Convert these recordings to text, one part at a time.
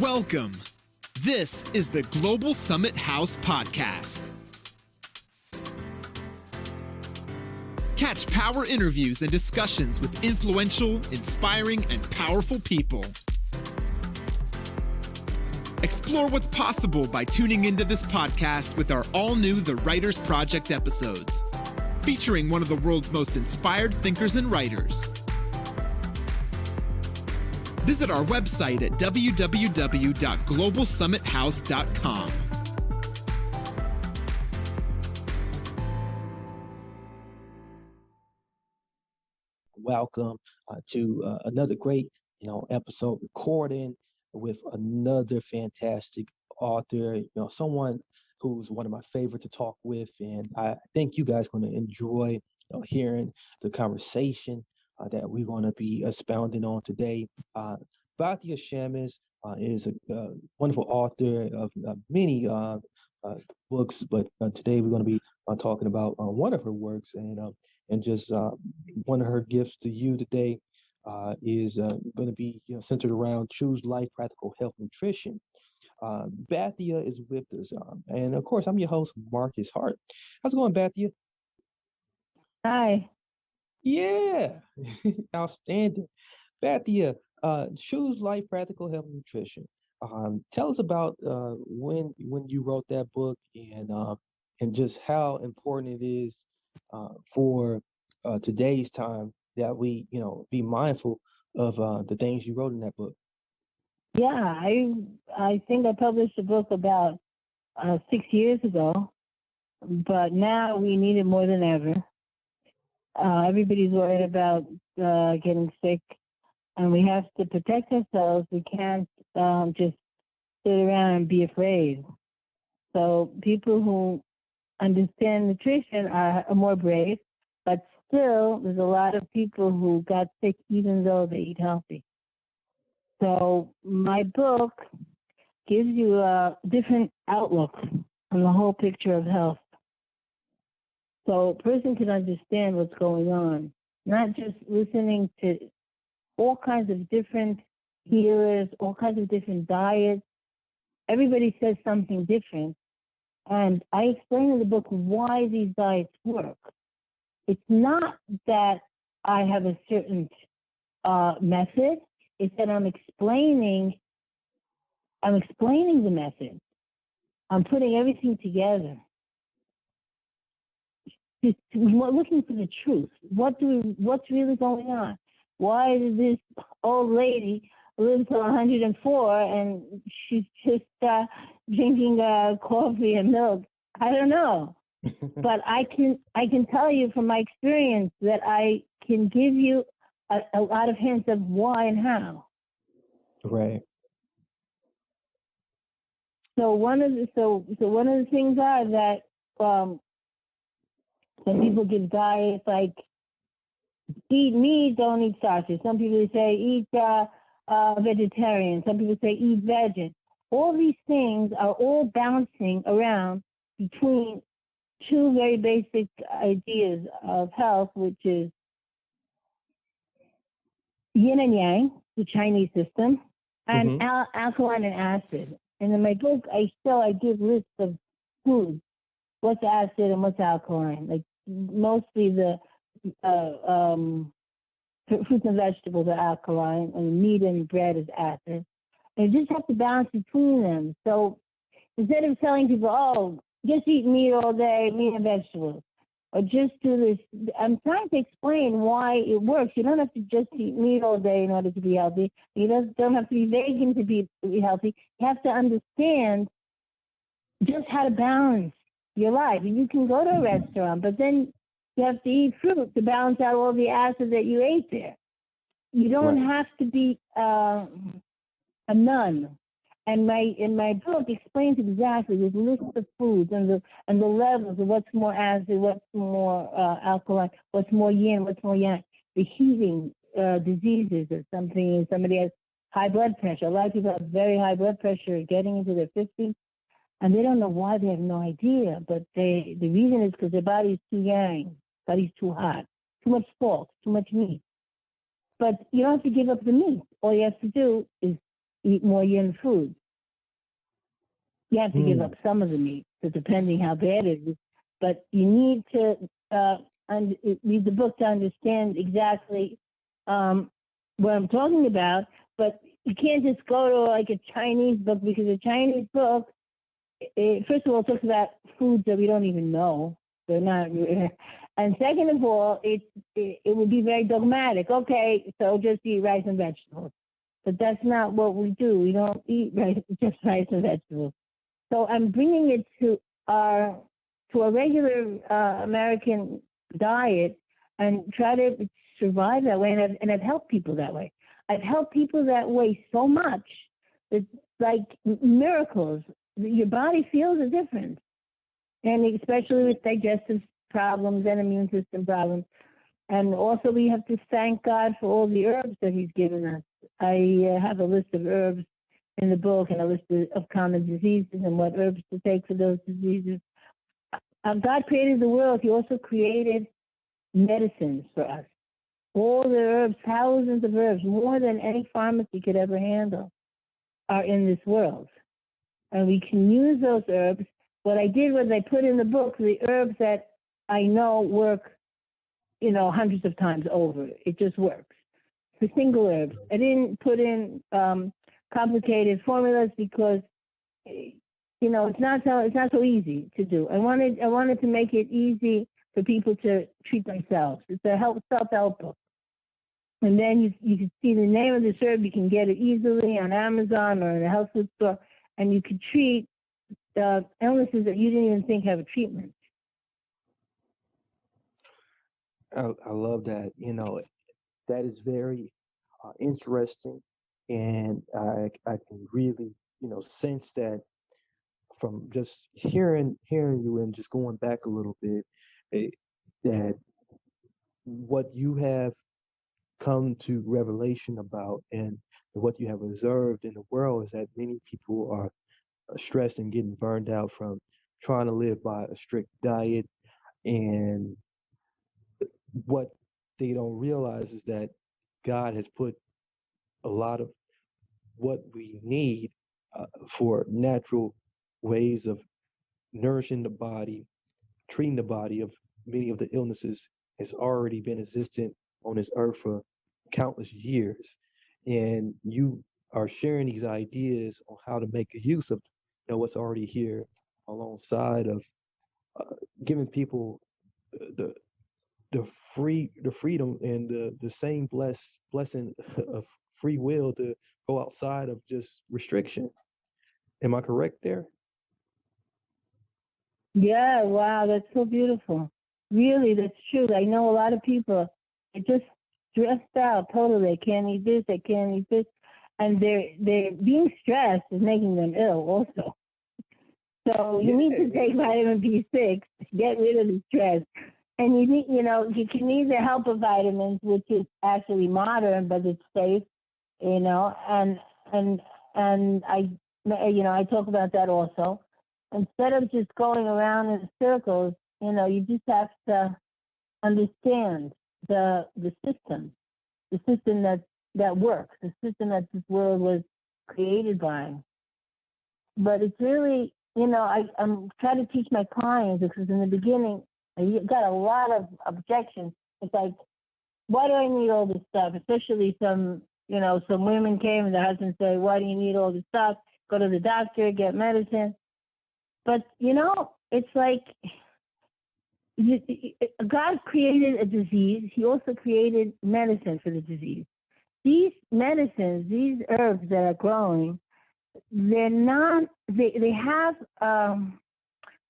Welcome. This is the Global Summit House podcast. Catch power interviews and discussions with influential, inspiring, and powerful people. Explore what's possible by tuning into this podcast with our all-new The Writers Project episodes, featuring one of the world's most inspired thinkers and writers. Visit our website at www.globalsummithouse.com. Welcome to another great, episode recording with another fantastic author. Someone who's one of my favorite to talk with, and I think you guys are going to enjoy hearing the conversation that we're going to be expounding on today. Bhatia Shamas is a wonderful author of many books, but today we're going to be talking about one of her works, and just one of her gifts to you today is going to be centered around Choose Life, Practical Health Nutrition. Bhatia is with us, and of course I'm your host, Marcus Hart. How's it going, Bhatia? Hi. Yeah, outstanding. Bhatia, Choose Life, Practical Health Nutrition. Tell us about when you wrote that book, and just how important it is for today's time that we be mindful of the things you wrote in that book. Yeah, I think I published a book about 6 years ago, but now we need it more than ever. Everybody's worried about getting sick, and we have to protect ourselves. We can't just sit around and be afraid. So people who understand nutrition are more brave, but still there's a lot of people who got sick even though they eat healthy. So my book gives you a different outlook on the whole picture of health. So a person can understand what's going on, not just listening to all kinds of different healers, all kinds of different diets. Everybody says something different. And I explain in the book why these diets work. It's not that I have a certain method. It's that I'm explaining the method. I'm putting everything together. We're looking for the truth. What's really going on? Why did this old lady live to 104 and she's just drinking coffee and milk? I don't know. But I can tell you from my experience that I can give you a lot of hints of why and how. Right. So one of the things are that some people give diets like eat meat, don't eat starches. Some people say eat vegetarian. Some people say eat veggie. All these things are all bouncing around between two very basic ideas of health, which is yin and yang, the Chinese system, and alkaline and acid. And in my book, I give lists of foods, what's acid and what's alkaline. Like mostly the fruits and vegetables are alkaline, and meat and bread is acid. And you just have to balance between them. So instead of telling people, oh, just eat meat all day, meat and vegetables, or just do this, I'm trying to explain why it works. You don't have to just eat meat all day in order to be healthy. You don't have to be vegan to be healthy. You have to understand just how to balance your life. And you can go to a restaurant, but then you have to eat fruit to balance out all the acid that you ate there. You don't have to be a nun. And in my book explains exactly this list of foods and the levels of what's more acid, what's more alkaline, what's more yin, what's more yang. The heating diseases or something. Somebody has high blood pressure. A lot of people have very high blood pressure getting into their 50s, and they don't know why. They have no idea. But the reason is because their body's too yang, body's too hot, too much salt, too much meat. But you don't have to give up the meat. All you have to do is eat more yin food. You have to give up some of the meat, so depending how bad it is. But you need to read the book to understand exactly what I'm talking about. But you can't just go to like a Chinese book, because a Chinese book, first of all, talks about foods that we don't even know. They're not, and second of all, it would be very dogmatic. Okay, so just eat rice and vegetables, but that's not what we do. We don't eat just rice and vegetables. So I'm bringing it to a regular American diet and try to survive that way. And I've helped people that way. I've helped people that way so much. It's like miracles. Your body feels a difference. And especially with digestive problems and immune system problems. And also we have to thank God for all the herbs that he's given us. I have a list of herbs in the book, and a list of common diseases and what herbs to take for those diseases. God created the world. He also created medicines for us. All the herbs, thousands of herbs, more than any pharmacy could ever handle, are in this world. And we can use those herbs. What I did was I put in the book the herbs that I know work, hundreds of times over. It just works. The single herbs. I didn't put in complicated formulas because, it's not so easy to do. I wanted to make it easy for people to treat themselves. It's a self-help book. And then you can see the name of this herb. You can get it easily on Amazon or in a health food store, and you can treat illnesses that you didn't even think have a treatment. I love that. That is very interesting, and I can really sense that from just hearing you and just going back a little bit, that what you have come to revelation about and what you have observed in the world is that many people are stressed and getting burned out from trying to live by a strict diet, and what they don't realize is that God has put a lot of what we need for natural ways of nourishing the body, treating the body of many of the illnesses has already been existent on this earth for countless years. And you are sharing these ideas on how to make use of what's already here, alongside of giving people the freedom and the same blessing of free will to go outside of just restriction. Am I correct there? Yeah, wow, that's so beautiful. Really, that's true. I know a lot of people are just stressed out totally. They can't eat this, they can't eat this. And they're being stressed is making them ill also. So you need to take vitamin B6 to get rid of the stress. And you need, you can use the helper vitamins, which is actually modern, but it's safe, and I talk about that also. Instead of just going around in circles, you just have to understand the system that works, the system that this world was created by. But it's really, I'm trying to teach my clients, because in the beginning, I got a lot of objections. It's like, why do I need all this stuff? Especially some women came and their husbands say, why do you need all this stuff? Go to the doctor, get medicine. But, it's like God created a disease. He also created medicine for the disease. These medicines, these herbs that are growing, they have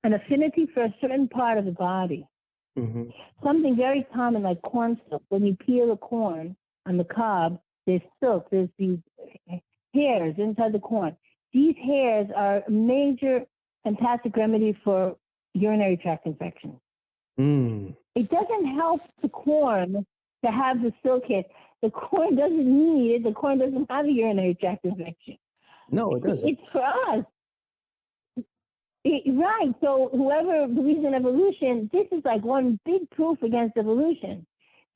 an affinity for a certain part of the body. Mm-hmm. Something very common like corn silk. When you peel a corn on the cob, there's silk. There's these hairs inside the corn. These hairs are a major fantastic remedy for urinary tract infections. Mm. It doesn't help the corn to have the silk hair. The corn doesn't need it. The corn doesn't have a urinary tract infection. No, it doesn't. It's for us. Right. So whoever believes in evolution, this is like one big proof against evolution.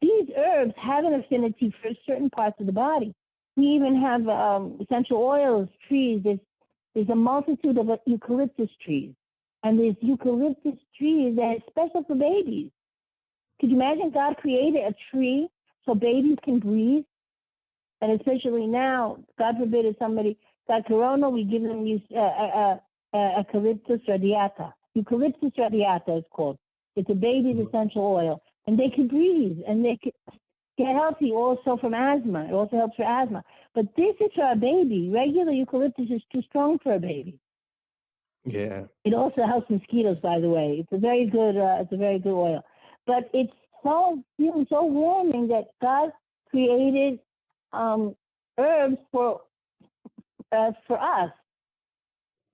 These herbs have an affinity for certain parts of the body. We even have essential oils, trees. There's a multitude of eucalyptus trees. And there's eucalyptus trees that are special for babies. Could you imagine God created a tree so babies can breathe? And especially now, God forbid if somebody got corona, we give them eucalyptus radiata. Eucalyptus radiata is called. It's a baby's essential oil. And they can breathe and they can get healthy also from asthma. It also helps for asthma. But this is for a baby. Regular eucalyptus is too strong for a baby. Yeah. It also helps mosquitoes, by the way. It's a very good oil. But it's so warming that God created herbs for us.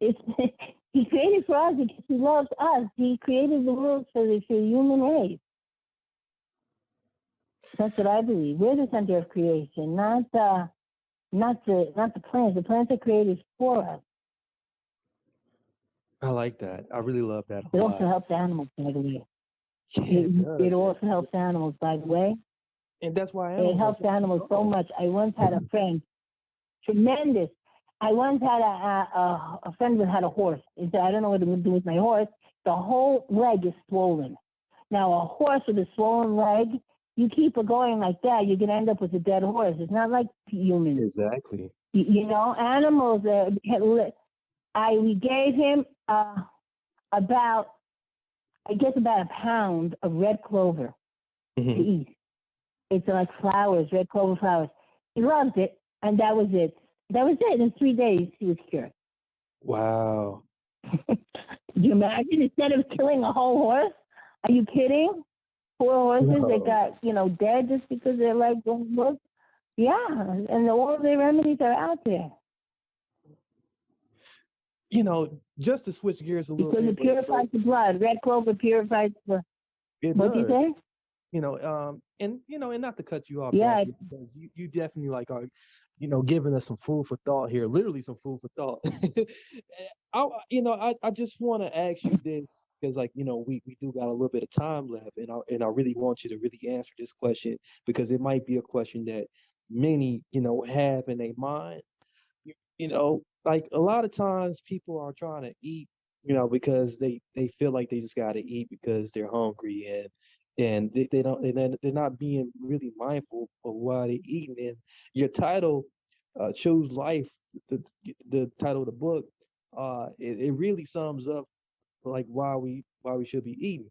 He created for us because he loves us. He created the world for the human race. That's what I believe. We're the center of creation, not the plants. The plants are created for us. I like that. I really love that. It also helps animals, by the way. Yeah, it also helps animals, by the way. And that's why it helps animals so much. I once had a friend, tremendous. I once had a friend that had a horse. He said, I don't know what to do with my horse. The whole leg is swollen. Now, a horse with a swollen leg, you keep it going like that, you're going to end up with a dead horse. It's not like humans. Exactly. You know, animals, we gave him about a pound of red clover to eat. It's like flowers, red clover flowers. He loved it, and that was it. In 3 days, he was cured. Wow. Could you imagine? Instead of killing a whole horse? Are you kidding? 4 horses that got, dead just because their leg don't work? Yeah, and all the remedies are out there. Just to switch gears a little bit. Because it purifies the blood. Red clover purifies the blood. What do you say? And not to cut you off, yeah, because you definitely are, giving us some food for thought here, literally some food for thought. I just want to ask you this because, we do got a little bit of time left, and I really want you to really answer this question because it might be a question that many, have in their mind. A lot of times people are trying to eat, because they feel like they just got to eat because they're hungry and they don't, and they're not being really mindful of why they're eating. And your title, Choose Life, the title of the book, it really sums up why we should be eating.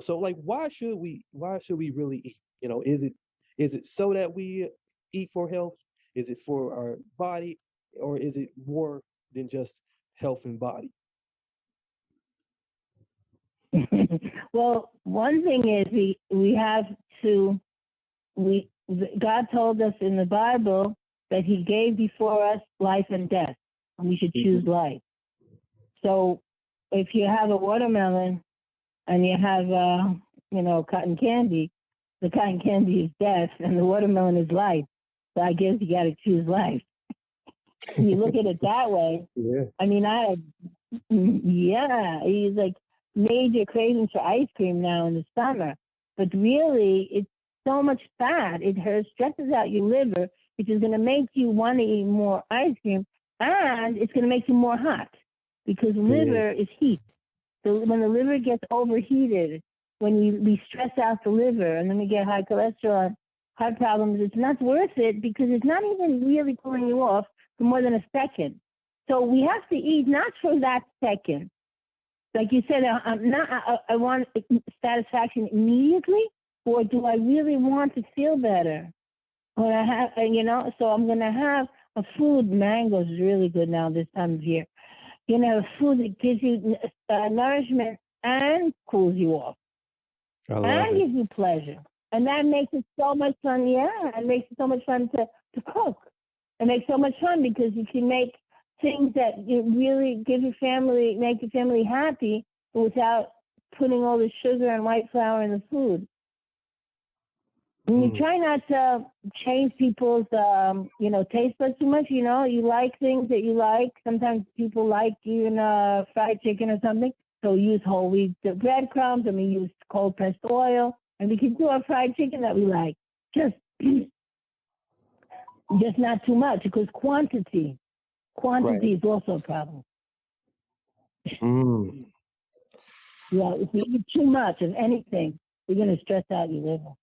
So why should we really eat? Is it so that we eat for health? Is it for our body, or is it more than just health and body? Well, one thing is God told us in the Bible that he gave before us life and death, and we should choose life. So if you have a watermelon and you have, cotton candy, the cotton candy is death and the watermelon is life. So I guess you got to choose life. You look at it that way. Yeah. I mean, he's major cravings for ice cream now in the summer, but really it's so much fat. It stresses out your liver, which is going to make you want to eat more ice cream, and it's going to make you more hot because liver is heat. So when the liver gets overheated, when we stress out the liver and then we get high cholesterol, heart problems, it's not worth it because it's not even really cooling you off for more than a second. So we have to eat not for that second. Like you said, I want satisfaction immediately, or do I really want to feel better? Or so I'm going to have a food. Mangoes is really good now this time of year. A food that gives you nourishment and cools you off. And gives you pleasure. And that makes it so much fun. Yeah, it makes it so much fun to cook. It makes so much fun because you can make things that really make your family happy without putting all the sugar and white flour in the food. And you try not to change people's, taste buds too much. You like things that you like. Sometimes people like even fried chicken or something. So use whole wheat breadcrumbs, and we use cold pressed oil, and we can do our fried chicken that we like. Just Just not too much, because quantity Right. is also a problem. Mm. Yeah, if you eat too much of anything, you're going to stress out your liver.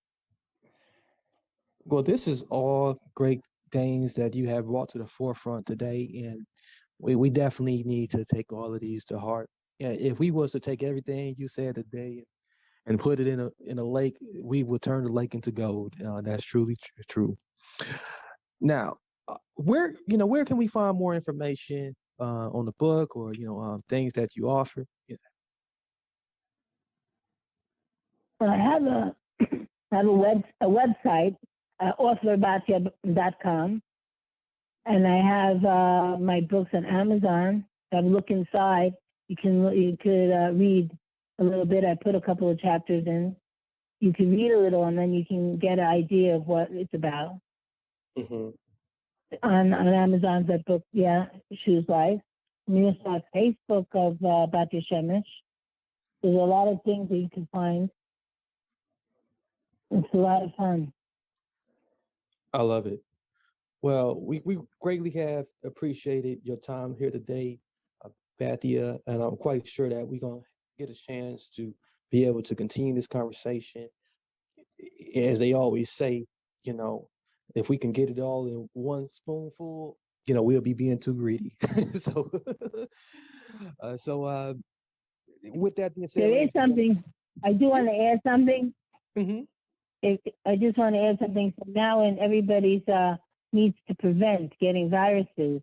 Well, this is all great things that you have brought to the forefront today, and we definitely need to take all of these to heart. Yeah, if we was to take everything you said today and put it in a lake, we would turn the lake into gold. That's truly true. Now, where can we find more information on the book, or things that you offer? Yeah. I have a website, authorbatya.com, and I have my books on Amazon. Look inside. You could read a little bit. I put a couple of chapters in. You can read a little, and then you can get an idea of what it's about. Mm-hmm. On Amazon, that book, Shoes Life. And we also have Facebook of Batya Shemesh. There's a lot of things that you can find. It's a lot of fun. I love it. Well, we greatly have appreciated your time here today, Batya, and I'm quite sure that we're going to get a chance to be able to continue this conversation. As they always say, if we can get it all in one spoonful, we'll be being too greedy. So, with that being said, there is something. I do want to add something. Mm-hmm. I just want to add something. So now, when everybody's needs to prevent getting viruses,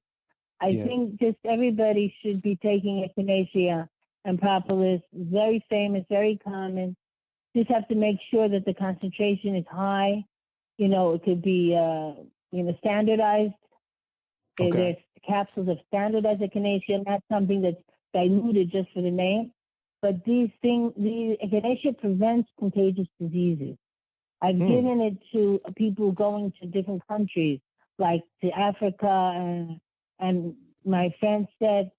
I think just everybody should be taking echinacea and propolis. Very famous, very common. Just have to make sure that the concentration is high. It could be standardized. Okay. There's capsules of standardized echinacea, not something that's diluted just for the name. But the echinacea prevents contagious diseases. I've given it to people going to different countries, like to Africa, and my friend said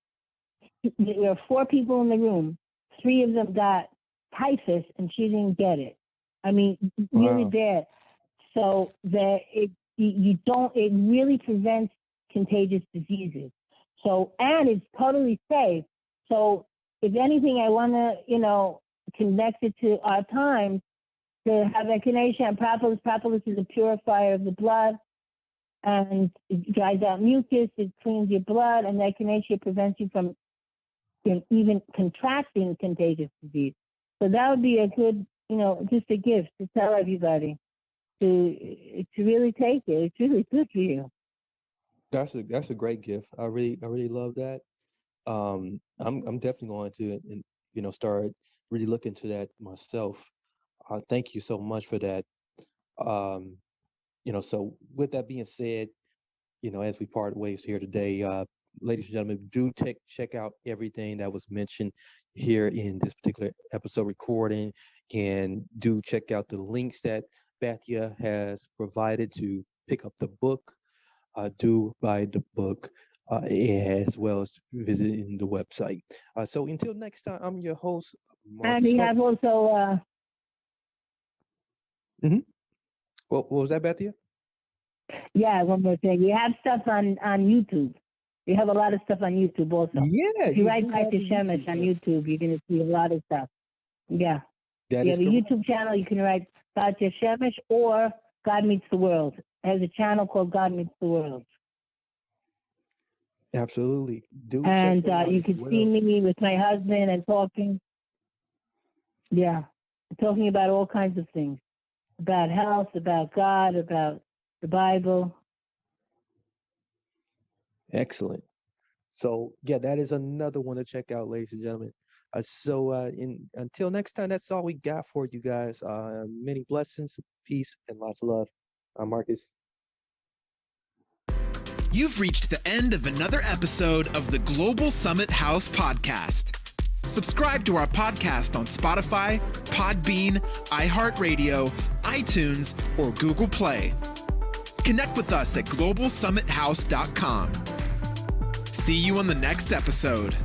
there were 4 people in the room. 3 of them got typhus, and she didn't get it. I mean, really bad. So that it really prevents contagious diseases. So, and it's totally safe. So, if anything, I want to, connect it to our times, to have echinacea and propolis. Propolis is a purifier of the blood, and it dries out mucus, it cleans your blood, and echinacea prevents you from even contracting contagious disease. So that would be a good, just a gift to tell everybody to really take it. It's really good for you. That's a great gift. I really love that. I'm definitely going to start really looking to that myself. Thank you so much for that. So with that being said, as we part ways here today, ladies and gentlemen, do check out everything that was mentioned here in this particular episode recording, and do check out the links that Batya has provided to pick up the book, do buy the book, as well as visiting the website. So until next time, I'm your host, Marcus. And we have also... What was that, Batya? Yeah, one more thing. We have stuff on YouTube. We have a lot of stuff on YouTube also. Yeah. If you write Batya Shemesh on YouTube, you're going to see a lot of stuff. Yeah. That you is have a correct. YouTube channel, you can write Batya Shemesh or God Meets the World. There's a channel called God Meets the World. Absolutely. And you can see me with my husband and talking. Yeah. Talking about all kinds of things. About health, about God, about the Bible. Excellent. So, that is another one to check out, ladies and gentlemen. Until next time, that's all we got for you guys. Many blessings, peace, and lots of love. I'm Marcus. You've reached the end of another episode of the Global Summit House podcast. Subscribe to our podcast on Spotify, Podbean, iHeartRadio, iTunes, or Google Play. Connect with us at globalsummithouse.com. See you on the next episode.